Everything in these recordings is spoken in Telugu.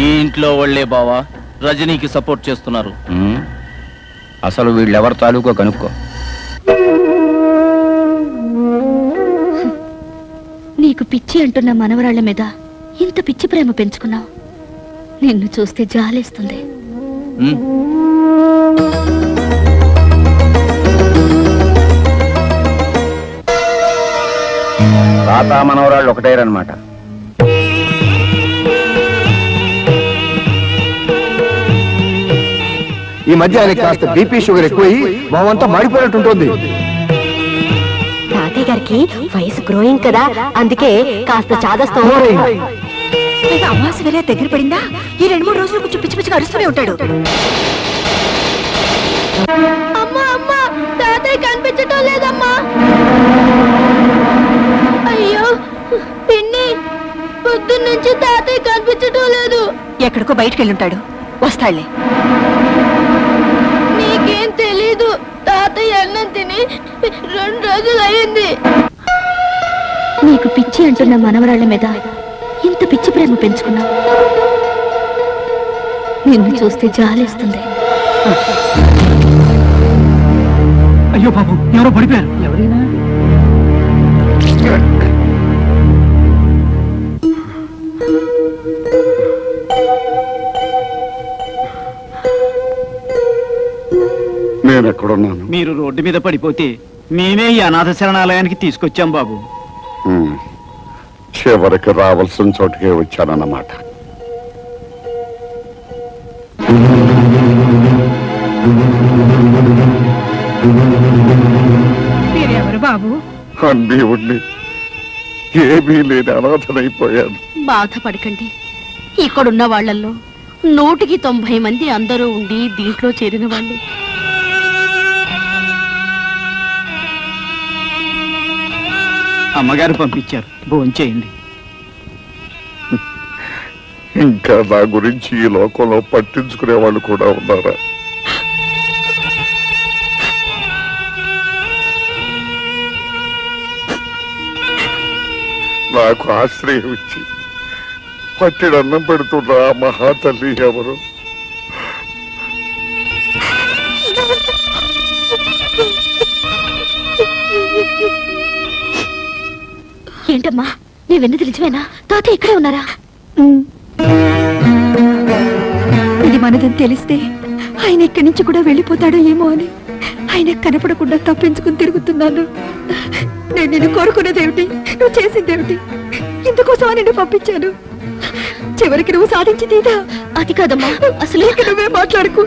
ఈ ఇంట్లో వాళ్ళే బావా రజనీకి సపోర్ట్ చేస్తున్నారు. అసలు వీళ్ళెవరి తాలూకో కనుక్కో. నీకు పిచ్చి అంటున్న మనవరాళ్ల మీద ఇంత పిచ్చి ప్రేమ పెంచుకున్నావు. నిన్ను చూస్తే జాలేస్తుంది. తాత మనవరాళ్ళు ఒకటేరన్నమాట. ఈ మధ్య ఆయనకి కాస్త బీపీ షుగర్ ఎక్కువయ్యి మొహమంతా మాడిపోయినట్టుంటుంది. తాతయ్య గారికి వయసు గ్రోయింగ్ కదా, అందుకే కాస్త చాదస్తం. అమావాస్య వేళ దగ్గర పడిందా ఈ 2-3 రోజులు కొంచెం పిచ్చి పిచ్చిగా అరుస్తూనే ఉంటాడు. అమ్మా అమ్మా తాతయ్య కనిపించటం లేదమ్మా. అయ్యో పిన్ని పొద్దున్న నుంచి తాతయ్య కనిపించటం లేదు. ఎక్కడికో బయటకు వెళ్ళుంటాడు, వస్తాడులే. నీకేం తెలీదు, తాతయ్య అన్నం తిని 2 రోజులు అయింది. నీకు పిచ్చి అంటున్న మనవరాళ్ల మీద ఇంత పిచ్చి ప్రేమ పెంచుకున్నావు. నిన్ను చూస్తే జాలేస్తుంది. అయ్యో పాపం ఎవరో పడిపోయారు. ఎవరైనా నేనెక్కడున్నాను? మీరు రోడ్డు మీద పడిపోతే మేమే ఈ అనాథ శరణాలయానికి తీసుకొచ్చాం బాబు. చివరికి రావాల్సిన చోటుకే వచ్చానన్నమాట. మీరెవరు బాబు? అన్నీ ఉండి ఏమీ లేని అనాథనైపోయాను. బాధపడకండి, ఇక్కడున్న వాళ్లలో 190 మంది అందరూ ఉండి దీంట్లో చేరిన వాళ్ళు. అమ్మగారు పంపించారు, భోంచేయండి. ఇంకా నా గురించి ఈ లోకంలో పట్టించుకునే వాళ్ళు కూడా ఉన్నారా? నాకు ఆశ్రయం ఇచ్చి పట్టిడన్నం పెడుతున్న ఆ మహాతల్లి ఎవరు? ఏంటమ్మా నీ వెన్నది నిజమేనా? తాతయ్య ఇక్కడే ఉన్నారా? ఇది మనదని తెలిస్తే ఆయన ఇక్కడి నుంచి కూడా వెళ్ళిపోతాడో ఏమో అని ఆయన కనపడకుండా తప్పించుకుని తిరుగుతున్నాను. నేను నిన్ను కోరుకునేదేమిటి, నువ్వు చేసిందేమిటి? ఇందుకోసం నిన్ను పంపించాను. చివరికి నువ్వు సాధించిందిదా? అది కాదమ్మా, అసలు నువ్వే మాట్లాడుకు.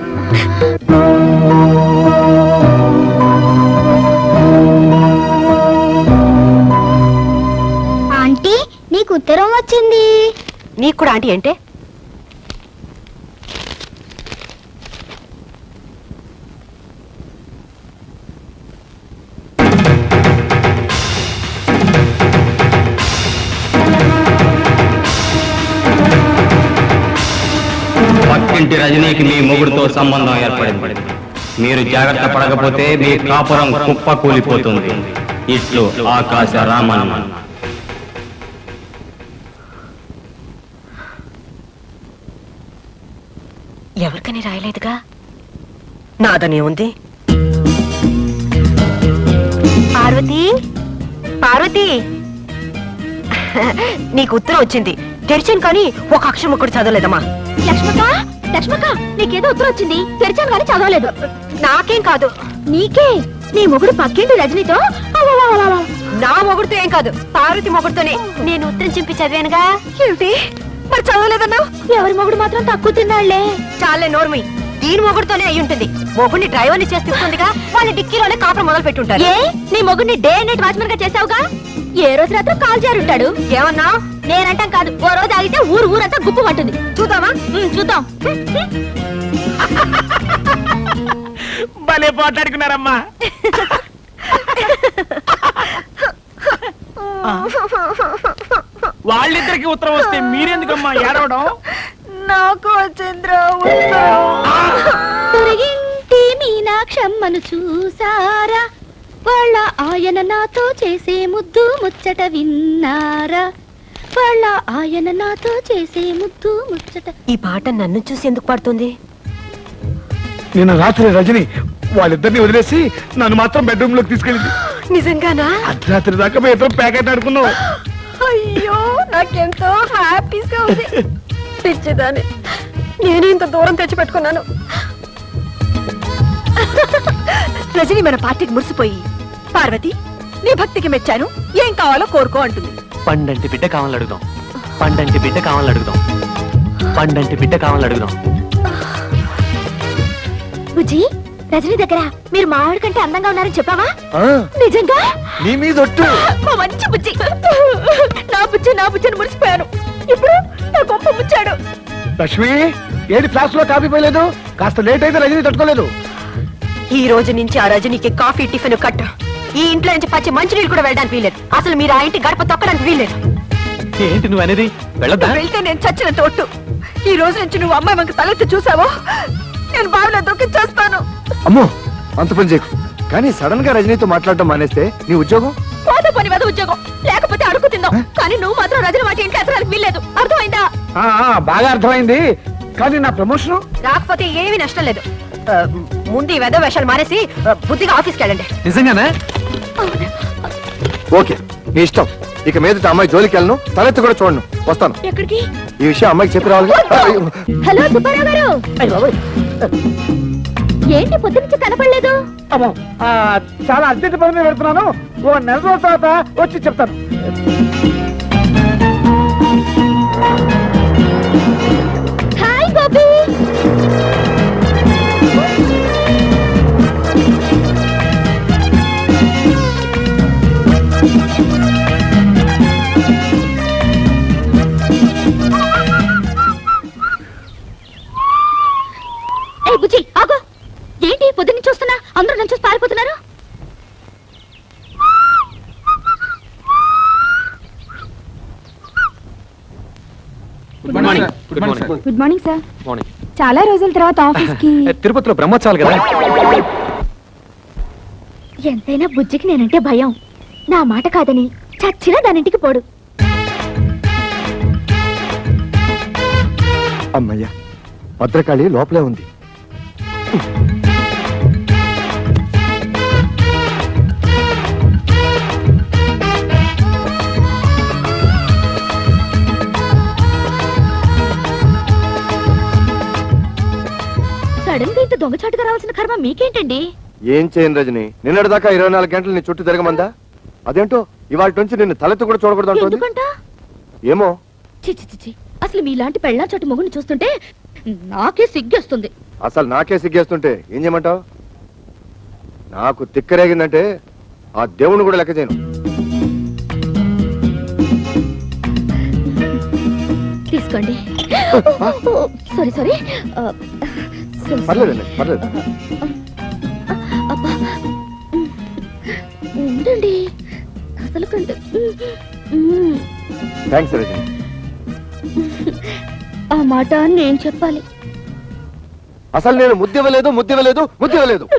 ఆంటీ నీకు ఉత్తరం వచ్చింది. నీకు కూడా ఆంటీ అంటే? పక్కింటి రజనీకి మీ మొగుడుతో సంబంధం ఏర్పడింది. మీరు జాగ్రత్త పడకపోతే మీ కాపురం కుప్ప కూలిపోతుంది. ఇట్లు ఆకాశ రామన్. ఎవరికని రాయలేదుగా? నాదనే ఉంది. పార్వతి, పార్వతి, నీకు ఉత్తరం వచ్చింది. తెరిచాను కానీ ఒక అక్షరం ఒకటి చదవలేదమ్మా. లక్ష్మక్క, లక్ష్మక్క నీకేదో ఉత్తరం వచ్చింది, తెరిచాను కానీ చదవలేదు. నాకేం కాదు, నీకే. నీ మొగుడు పక్కింటి రజనీతో. నా మొగుడుతో ఏం కాదు, పార్వతి మొగుడుతోనే. నేను ఉత్తరం చింపి చదివానుగా. ఏమిటి మరి చదవలేదన్నావు? ఎవరి మొగుడు మాత్రం తక్కువ తిన్నాళ్లే. చాలే నోర్మి, దీని మొగుడుతోనే అయి ఉంటుంది. మొగుడిని డ్రైవర్ని చేస్తుందిగా, వాళ్ళ డిక్కీలోనే కాపురం మొదలు పెట్టుంటారు. ఏ నీ మొగుడిని డే అండ్ నైట్ వాచ్మెన్ గా చేసావుగా? ఏ రోజు రాత్రి కాల్ జారుంటాడు. ఏమన్నా? నేనంటాం కాదు, ఓ రోజు ఆగితే ఊరంతా గుప్పు పట్టుంది. చూద్దామా? చూద్దాం. భలే పోట్లాడుకున్నారమ్మా. వాళ్ళిద్దరికి ఉత్తరం వస్తే మీరెందుకమ్మా ఏడవడం? నాకు వచ్చింద్రా పొరిగింటి మీనాక్షమ్మను చూసారా? వాళ్ళ ఆయన నాతో చేసే ముద్దు ముచ్చట విన్నారా? వాళ్ళ ఆయన నాతో చేసే ముద్దు ముచ్చట. ఈ పాట నన్ను చూసి ఎందుకు పాడుతుంది? నిన్న రాత్రి రజని వాళ్ళిద్దరిని వదిలేసి నన్ను మాత్రం బెడ్రూమ్ లోకి తీసుకెళ్ళింది. నిజంగానా? అర్ధరాత్రి దాకా మేము ఇద్దరం ప్యాకెట్ ఆడుకున్నాం. అయ్యో నాకెంతో హ్యాపీగా ఉంది. పిచ్చిదాన్ని, నేను ఇంత దూరం తెచ్చిపెట్టుకున్నాను. రజని మన పార్టీకి మురిసిపోయి, పార్వతి నీ భక్తికి మెచ్చాను, ఏం కావాలో కోరుకో అంటుంది. పండంటి బిడ్డ కావాలని అడుగుదాం, పండంటి బిడ్డ కావాలని అడుగుదాం, పండంటి బిడ్డ కావాలని అడుగుదాం. బుజ్జి, రజని దగ్గర మీరు మావాడి కంటే అందంగా ఉన్నారని చెప్పావా? నిజంగా? నీ మీద ఒట్టు. మా మంచి బుజ్జి. నా బుజ్జిని మురిసిపోయాను. ఇప్పుడు నా గొప్ప ముచ్చాడు. లక్ష్మి, ఏది ఫ్లాస్ లో కాఫీ పోయలేదు? కాస్త లేట్ అయితే రజని తట్టుకోలేదు. ఈ రోజు నుంచి ఆ రజనీకి కాఫీ టిఫిన్ కట్ట. ఈ ఇంట్లో నుంచి పచ్చి మంచినీళ్ళు కూడా వెళ్ళడానికి వీలేదు. అసలు మీరు ఆ ఇంటి గడప తొక్కడానికి వీలేదు. ఏంటి నువ్వు అనేది? వెళ్ళొద్దా? వెళ్తే నేను చచ్చిన తోటు. ఈ రోజు నుంచి నువ్వు అమ్మాయి వంక తలెత్తి చూసావో నేను బావిలో దొక్కి చేస్తాను. అమ్మో, అంత పని చేయకు. కానీ సడన్ గా రజనీతో మాట్లాడటం మానేస్తే నీ ఉద్యోగం పోతే పోని వద ఉద్యోగం, లేకపోతే అడుగు తిందాం. కానీ నువ్వు మాత్రం రజని మాట ఇంట్లో ఎత్తడానికి వీల్లేదు. అర్థమైందా? బాగా అర్థమైంది. కానీ నా ప్రమోషన్ రాకపోతే ఏమీ నష్టం లేదు. ముందు ఈ వెద వేషాలు మానేసి బుద్ధిగా ఆఫీస్కి వెళ్ళండి. నిజంగానే? ఓకే, నీ ఇష్టం. ఇక మీదట అమ్మాయి జోలికి వెళ్ళను, తలెత్తి కూడా చూడను. వస్తాను. ఎక్కడికి? ఈ విషయం అమ్మాయికి చెప్పి రావాలి. హలో సుబ్బారావు గారు, ఏంటి పొద్దునుంచి కనపడలేదు? చాలా అర్జెంట్ పని మీద పెడుతున్నాను. ఓ నెల రోజుల తర్వాత వచ్చి చెప్తాను. హాయ్ గోపి. ఏ బుజ్జి, ఆగు. ఏంటి పొద్దున్న చూస్తున్నా అందరూ నన్ను చూసి పారిపోతున్నారు? Good morning. Good morning. Good morning sir. Morning. చాలా రోజుల తర్వాత ఆఫీస్ కి. తిరుపతిలో బ్రహ్మోత్సవాలు కదా. ఎంతైనా బుజ్జికి నేనంటే భయం. నా మాట కాదని చచ్చినా దానింటికి పోడు. అమ్మయ్యా, భద్రకాళి లోపలే ఉంది. సడన్ గా ఇంత దొంగచాటుగా రావాల్సిన కర్మ మీకేంటండి? ఏం చేయను రజని, నిన్నటిదాకా 24 గంటలు నీ చుట్టూ తిరగమందా? అదేంటో ఇవాళ నుంచి నిన్ను తలెత్తు కూడా చూడకూడదు. ఎందుకంట? ఏమో. చిచి, అసలు మీలాంటి పెళ్ళా చోటు మొగుని చూస్తుంటే నాకే సిగ్గేస్తుంది. అసలు నాకే సిగ్గేస్తుంటే ఏం చేయమంటావు? నాకు తిక్కరేగిందంటే ఆ దేవుని కూడా లెక్క చేయను. తీసుకోండి. సారీ. పర్లేదండి, పర్లేదు. ఉండండి, అసలు కంటే. థ్యాంక్స్ రజని. ఆ మాట నేను చెప్పాలి. అసలు నేను ముద్దివ్వలేదు.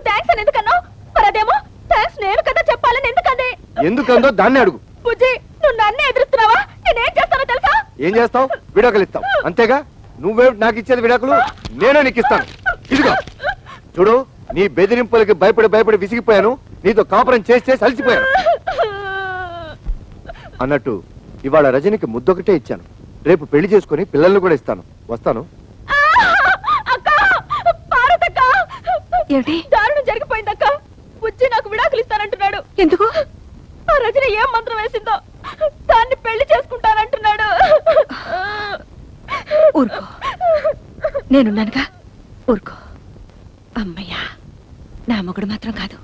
థ్యాంక్స్ అని ఎందుకన్నా? మరి అదేమో థ్యాంక్స్ నేను కదా చెప్పాలని ఎందుకంది? ఎందుకందో దాన్ని అడుగు. బుజ్జి, నువ్వు నన్నే ఎదురుస్తున్నావా? నేనేం చేస్తానో తెలుసా? ఏం చేస్తావు? విడాకులు ఇస్తావు అంతేగా. నువ్వే నాకు ఇచ్చేది విడాకులు, నేనే నీకు ఇస్తాను. ఇదిగో చూడు, నీ బెదిరింపులకి భయపడి విసిగిపోయాను. నీతో కాపురం చేసి అలసిపోయాను. అన్నట్టు ఇవాళ రజనికి ముద్దొకటే ఇచ్చాను. రేపు పెళ్లి చేసుకుని పిల్లల్ని కూడా ఇస్తాను. వస్తాను. దారుణం జరిగిపోయిందక్క. బుజ్జి నాకు విడాకులు ఇస్తానంటున్నాడు. ఎందుకు? ఆ రజని ఏం మంత్రం వేసిందో దాన్ని పెళ్లి చేసుకుంటానంటున్నాడు. ఊరుకో, నేనున్నానుగా, ఊరుకో. అమ్మయ్యా, నా మొగుడు మాత్రం కాదు.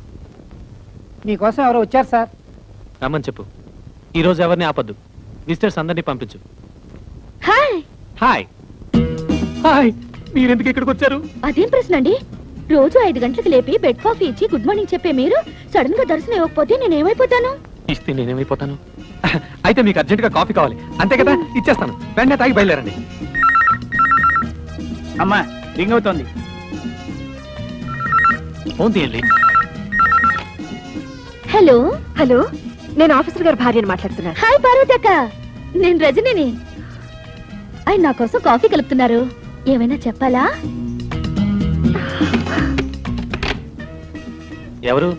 మీకోసం ఎవరో వచ్చారు సార్. రమ్మని చెప్పు. ఈ రోజు ఎవరిని ఆపద్దు. విజిటర్స్ అందరినీ పంపించు. హాయ్. Hi hi. మీరెందుకు ఇక్కడికి వచ్చారు? అదేం ప్రశ్న అండి? రోజు 5 గంటలకు లేపి బెడ్ కాఫీ ఇచ్చి గుడ్ మార్నింగ్ చెప్పే మీరు సడన్ గా దర్శనం ఇవ్వకపోతే నేనేమైపోతాను? ఇస్తే నేనేమైపోతాను? అయితే మీకు అర్జెంట్ గా కాఫీ కావాలి అంతే కదా? ఇచ్చేస్తాను. వెంటనే తాగి బయలుదేరండి. అమ్మా, రింగ్ అవుతోంది. ఫోన్ తీయండి. హలో. హలో, నేను ఆఫీసర్ గారి భార్యను మాట్లాడుతున్నాను. హాయ్ పార్వతి అక్క. నేను రజనిని. ఆయన నా కోసం కాఫీ కలుపుతున్నారు. ఏమైనా చెప్పాలా? ఎవరు?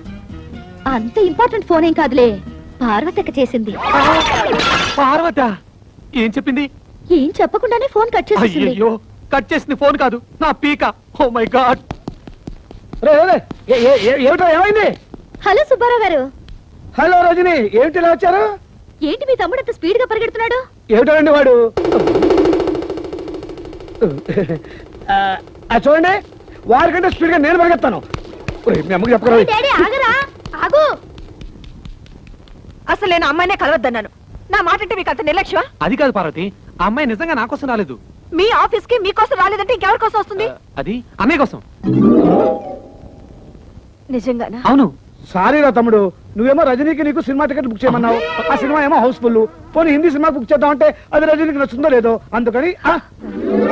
అంత ఇంపార్టెంట్ ఫోన్ ఏం కాదులే, పార్వతక్క చేసింది. పార్వత ఏం చెప్పింది? ఏం చెప్పకుండానే ఫోన్ కట్ చేసింది. అయ్యో, కట్ చేసింది ఫోన్ కాదు, నా పీక. Oh my god. ఏమైంది? హలో సుబ్బారావు గారు. హలో రజని, ఏమిటి ఇలా వచ్చారు? ఏంటి మీ తమ్ముడు అంత స్పీడ్ గా పరిగెడుతున్నాడు? ఏమిటండి వాడు? చూడండి, వారికంటే స్పీడ్ గా నేను పరిగెత్తాను. మీ అమ్మకి చెప్పరా? డాడీ ఆగరా, ఆగు. అసలు నేను అమ్మాయినే కలవద్దన్నాను. నా మాట అంటే మీకు అంత నిర్లక్ష్యమా? అది కాదు పార్వతి, ఆ అమ్మాయి నిజంగా నా కోసం రాలేదు. మీ ఆఫీస్ కి మీకోసం రాలేదంటే ఇంకెవరి కోసం వస్తుంది? అది అన్నయ్య కోసం. నిజంగానా? అవును. సారీ రా తమ్ముడు, నువ్వేమో రజనీకి నీకు సినిమా టికెట్ బుక్ చేయమన్నావు. ఆ సినిమా ఏమో హౌస్ఫుల్. పోనీ హిందీ సినిమా బుక్ చేద్దాం అంటే అది రజనీకి నచ్చుందో లేదో, అందుకని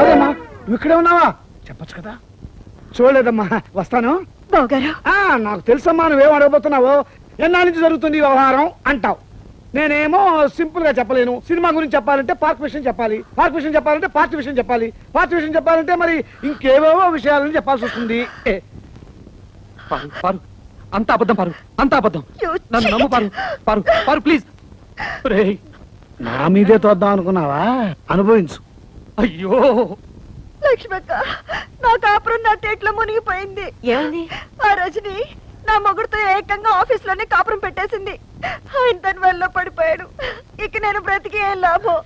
అదేమ్మా నువ్వు ఇక్కడే ఉన్నావా? చెప్పచ్చు కదా. చూడలేదమ్మా, వస్తాను. నాకు తెలుసమ్మా నువ్వేం అడగబోతున్నావో. ఎన్నాళ్ళ నుంచి జరుగుతుంది ఈ వ్యవహారం అంటావు. నేనేమో సింపుల్ గా చెప్పలేను. సినిమా గురించి చెప్పాలంటే పార్క్ విషయం చెప్పాలి, పార్క్ విషయం చెప్పాలంటే పార్టీ విషయం చెప్పాలి, పార్టీ విషయం చెప్పాలంటే మరి ఇంకేవేవో విషయాలని చెప్పాల్సి వస్తుంది. పారు, అంత అబద్ధం పారు, అంత అబద్ధం. నన్ను నమ్ము పారు, పారు, పారు ప్లీజ్. నా మీదే తోద్దాం అనుకున్నావా? అనుభవించు. అయ్యో లక్ష్మక్క, నా కాపురం నా టేట్లో మునిగిపోయింది. ఏమైంది? ఆ రజని నా మొగుడుతో ఏకంగా ఆఫీస్ లోనే కాపురం పెట్టేసింది. ఆయన దాని వల్ల పడిపోయాడు. ఇక నేను బ్రతికి ఏం లాభం?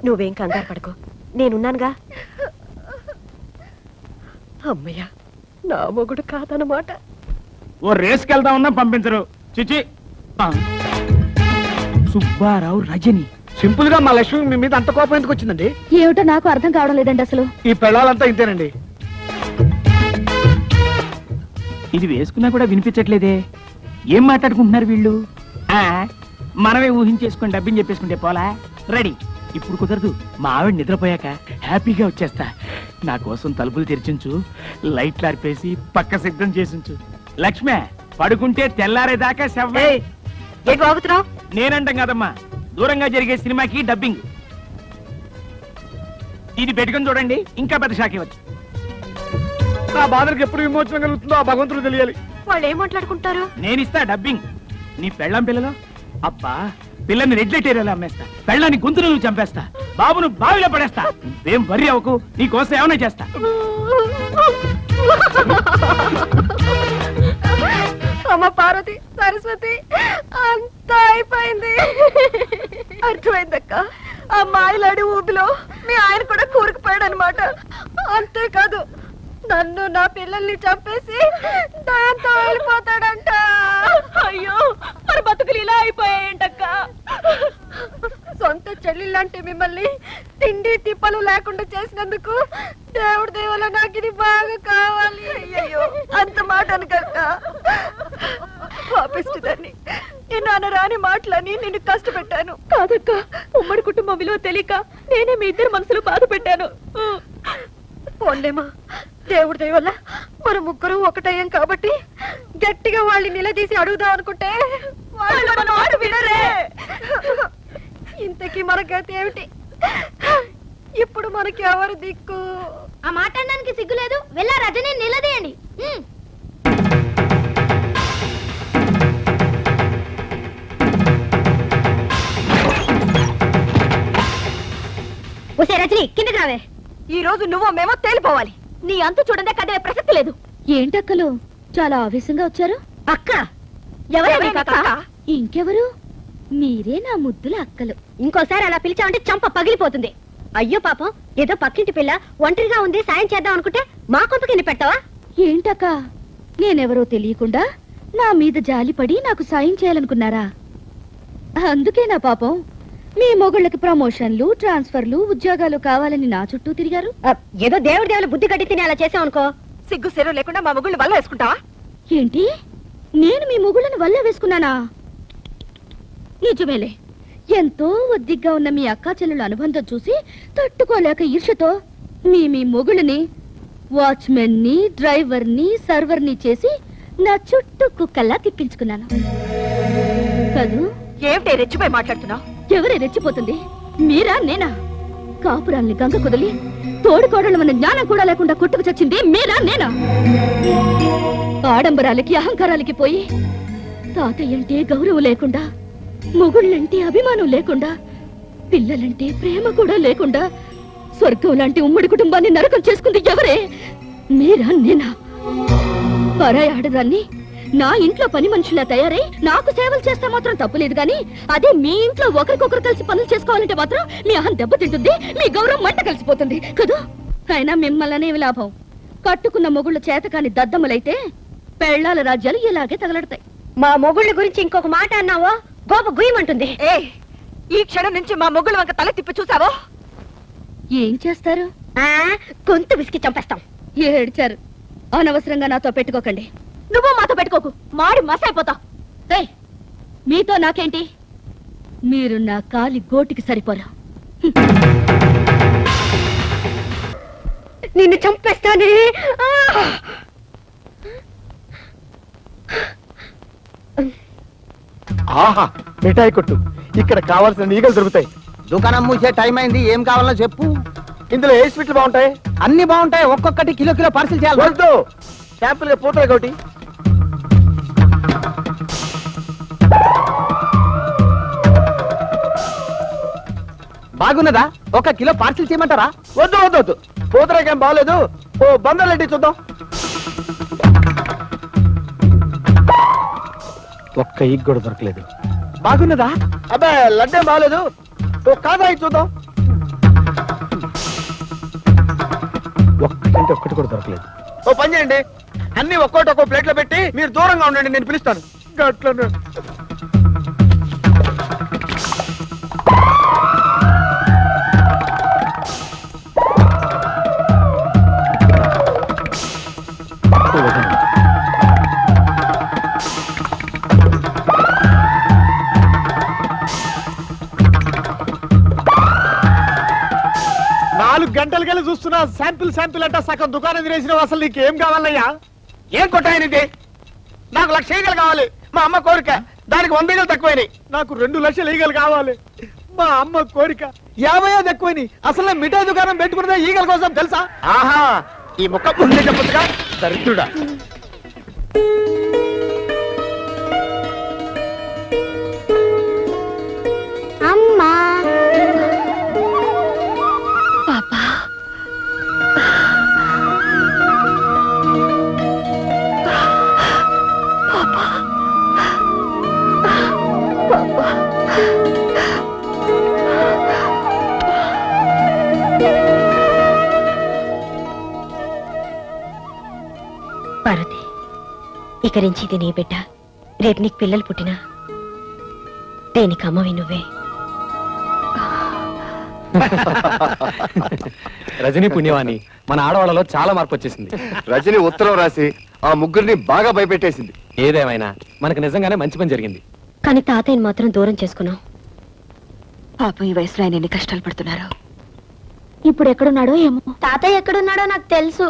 నువ్వేం కంగారు పడుకో, నేనున్నానుగా. అమ్మయ్య, నా మొగుడు కాదనమాట. ఓ రేస్కి వెళ్దామన్నా పంపించరు. చిచి. సుబ్బారావు రజని. సింపుల్ గా మా లక్ష్మి మీ మీద అంత కోపం ఎందుకు వచ్చిందండి? ఏమిటో నాకు అర్థం కావడం లేదండి. అసలు ఈ పెళ్ళాలంతా ఇంతేనండి. ఇది వేసుకున్నా కూడా వినిపించట్లేదే. ఏం మాట్లాడుకుంటున్నారు వీళ్ళు? మనమే ఊహించేసుకొని డబ్బిని చెప్పేసుకుంటే పోలా. రెడీ. ఇప్పుడు కుదరదు, మా ఆవిడ నిద్రపోయాక హ్యాపీగా వచ్చేస్తా. నా కోసం తలుపులు తెరిచించు, లైట్లు ఆర్పేసి పక్క సిద్ధం చేసించు. లక్ష్మే, పడుకుంటే తెల్లారేదాకా శవ్వే. నేనంటాం కదమ్మా, దూరంగా జరిగే సినిమాకి డబ్బింగ్. ఇది పెట్టుకొని చూడండి, ఇంకా పెద్ద షాక్ ఇవ్వచ్చు. నా బాధలకు ఎప్పుడు విమోచన కలుగుతుందో ఆ భగవంతుడు తెలియాలి. వాళ్ళు ఏం మాట్లాడుకుంటారు? నేనిస్తా డబ్బింగ్. నీ పెళ్ళం పిల్లలో అబ్బా, పిల్లని రెడ్లెట్ ఏరియాలో అమ్మేస్తా, పెళ్ళాన్ని గొంతులు నువ్వు చంపేస్తా, బాబును బావిలో పడేస్తా. ఏం వర్రీ అవ్వకు, నీ కోసం ఏమైనా చేస్తా. అమ్మ పార్వతి, సరస్వతి, అంతా అయిపోయింది. అర్థమైందక్క, ఆ మాయలాడి ఊబిలో మీ ఆయన కూడా కూరుకుపోయాడు అనమాట. అంతేకాదు, నన్ను నా పిల్లల్ని చంపేసి దాంతో వెళ్ళిపోతాడంట. అయ్యో, మరి బతుకులు ఇలా అయిపోయాయంటక్క. సొంత చెల్లిలాంటి మిమ్మల్ని తిండి తిప్పలు లేకుండా చేసినందుకు దేవుడి దేవల నాకు ఇది బాగా కావాలి. అయ్యో, అంత మాట అనకక్క. పాపిస్తుందని నేను అనరాని మాటలని నిన్ను కష్టపెట్టాను. కాదక్క, ఉమ్మడి కుటుంబం విలువ తెలియక నేనే మీ ఇద్దరు మనసులు బాధ పెట్టాను. పోన్లేమా, దేవుడి దయ వల్ల మన ముగ్గురు ఒకటయ్యాం కాబట్టి గట్టిగా వాళ్ళని నిలదీసి అడుగుదాం అనుకుంటే వాళ్ళు మన మాట వినరే. ఇంతకీ మన గతి ఏమిటి? ఇప్పుడు మనకి ఎవరు దిక్కు? ఆ మాట్లాడడానికి సిగ్గులేదు. వెళ్ళా రజని నిలదీయండి. ఒసే రజని, కిందకి రావే. ఈ రోజు నువ్వు మేమో తేలిపోవాలి. నీ అంతు చూడండి, కదే ప్రసక్తి లేదు. ఏంటక్కలు చాలా ఆవేశంగా వచ్చారు? అక్క ఎవరు? ఇంకెవరు? మీరే నా ముద్దుల అక్కలు. ఇంకోసారి అలా పిలిచామంటే చంప పగిలిపోతుంది. అయ్యో పాపం, ఏదో పక్కింటి పిల్ల ఒంటరిగా ఉంది, సాయం చేద్దాం అనుకుంటే మా కొంపకిని పెట్టవా? ఏంటక్క, నేనెవరో తెలియకుండా నా మీద జాలిపడి నాకు సాయం చేయాలనుకున్నారా? అందుకే నా పాపం మీ మొగుళ్ళకి ప్రమోషన్లు, ట్రాన్స్ఫర్లు, ఉద్యోగాలు కావాలని నా చుట్టూ తిరిగారు. ఏదో దేవుడి దేవుల బుద్ధి కట్టి తిని అలా చేసావు అనుకో. సిగ్గు సెరవు లేకుండా మా మొగుళ్ళు వల్ల వేసుకుంటావా? ఏంటి, నేను మీ మొగుళ్ళను వల్ల వేసుకున్నానా? నిజమేలే, ఎంతో ఒద్దిగ్గా ఉన్న మీ అక్కా చెల్లెల అనుబంధం చూసి తట్టుకోలేక ఈర్షతో మీ మొగుళ్ళని వాచ్మెన్ ని, డ్రైవర్ ని, సర్వర్ ని చేసి నా చుట్టూ కుక్కల్లా తిప్పించుకున్నాను కదూ. ఏమిటి రెచ్చిపోయి మాట్లాడుతున్నావు? ఎవరే రెచ్చిపోతుంది? మీరా నేనా? కాపురాల్ని గంగ కుదిలి తోడుకోడలు మన జ్ఞానం కూడా లేకుండా కొట్టుకు చచ్చింది మీరా నేనా? ఆడంబరాలకి అహంకారాలకి పోయి తాతయ్యంటే గౌరవం లేకుండా, మొగుళ్ళంటే అభిమానం లేకుండా, పిల్లలంటే ప్రేమ కూడా లేకుండా స్వర్గం లాంటి ఉమ్మడి కుటుంబాన్ని నరకం చేసుకుంది ఎవరే? మీరా నేనా? పరాయి ఆడదాన్ని నా ఇంట్లో పని మనుషులా తయారై నాకు సేవలు చేస్తే మాత్రం తప్పులేదు గాని, అదే మీ ఇంట్లో ఒకరికొకరు కలిసి పనులు చేసుకోవాలంటే మాత్రం మీ అహం దెబ్బతింటుంది, మీ గౌరవం మంట కలిసిపోతుంది కదా. అయినా మిమ్మల్నేమి లాభం? కట్టుకున్న మొగుళ్ళు చేతకాని దద్దమ్మలైతే పెళ్ళాల రాజ్యాలు ఇలాగే తగలడతాయి. మా మొగుళ్ళ గురించి ఇంకొక మాట అన్నావో గోప గుయ్యమంటుంది. ఈ క్షణం నుంచి మా మొగుళ్ళ వంక తల తిప్పి చూసావో ఏం చేస్తారు? గొంతు విసికి చంపేస్తాం. ఏడ్చారు. అనవసరంగా నాతో పెట్టుకోకండి. నువ్వు మాతో పెట్టుకోకు, మాడి మసైపోతావు. మీతో నాకేంటి? మీరు నా కాలి గోటికి సరిపోరా. నిన్ను చంపేస్తానే. ఆహా, మిఠాయి కొట్టు. ఇక్కడ కావాల్సిన ఈగలు దొరుకుతాయి. దుకాణం మూసే టైం అయింది, ఏం కావాలో చెప్పు. ఇందులో ఏ స్వీట్లు బాగుంటాయి? అన్ని బాగుంటాయి, ఒక్కొక్కటి కిలో కిలో పార్సిల్ చేయాలి. వద్దు, శాంపుల్ గా పూతలే ఒకటి. బాగున్నదా? ఒక కిలో పార్సిల్ చేయమంటారా? వద్దు వద్దు వద్దు, పూతరేకేం బాగలేదు. ఓ బందర్లెడ్డి చూద్దాం. ఒక్క ఈగ కూడా దొరకలేదు. బాగున్నదా? అబ్బా, లడ్డేం బాగలేదు. ఓ కాదరాయి చూద్దాం. ఒక్కటంటే ఒక్కటి కూడా దొరకలేదు. ఓ పని చేయండి, అన్ని ఒక్కో ప్లేట్ లో పెట్టి మీరు దూరంగా ఉండండి, నేను పిలుస్తాను. గట్లనే. గంటలకెళ్ళి చూస్తున్నా, శాంపిల్ అంట సగం దుకాణం తినేసిన. అసలు నీకేం కావాలయ్యా? ఏం కొట్టాయనిది? నాకు 1,00,000 ఈగలు కావాలి. మా అమ్మ కోరిక, దానికి 100 ఈగలు తక్కువైనాయి. నాకు 2 లక్షల ఈగలు కావాలి. మా అమ్మ కోరిక 50 ఎక్కువైనాయి. అసలు మిఠాయి దుకాణం పెట్టుకున్నదే ఈగల కోసం తెలుసా? ఆహా, ఈ ముక్క ముందే చెప్పొచ్చుగా, దరిద్రుడా. అమ్మా పార్వతి, ఇక నుంచి ఇది నీ బిడ్డ. రేపు నీకు పిల్లలు పుట్టినా దేనికి అమ్మవి నువ్వే. రజనీ పుణ్యవాణి, మన ఆడవాళ్ళలో చాలా మార్పు వచ్చేసింది. రజని ఉత్తరం రాసి ఆ ముగ్గురిని బాగా భయపెట్టేసింది. ఏదేమైనా మనకు నిజంగానే మంచి పని జరిగింది. కానీ తాతయ్యని మాత్రం దూరం చేసుకున్నావు. పాపం ఈ వయసులో ఆయన ఎన్ని కష్టాలు పడుతున్నారు. ఇప్పుడు ఎక్కడున్నాడో ఏమో. తాతయ్య ఎక్కడున్నాడో నాకు తెలుసు.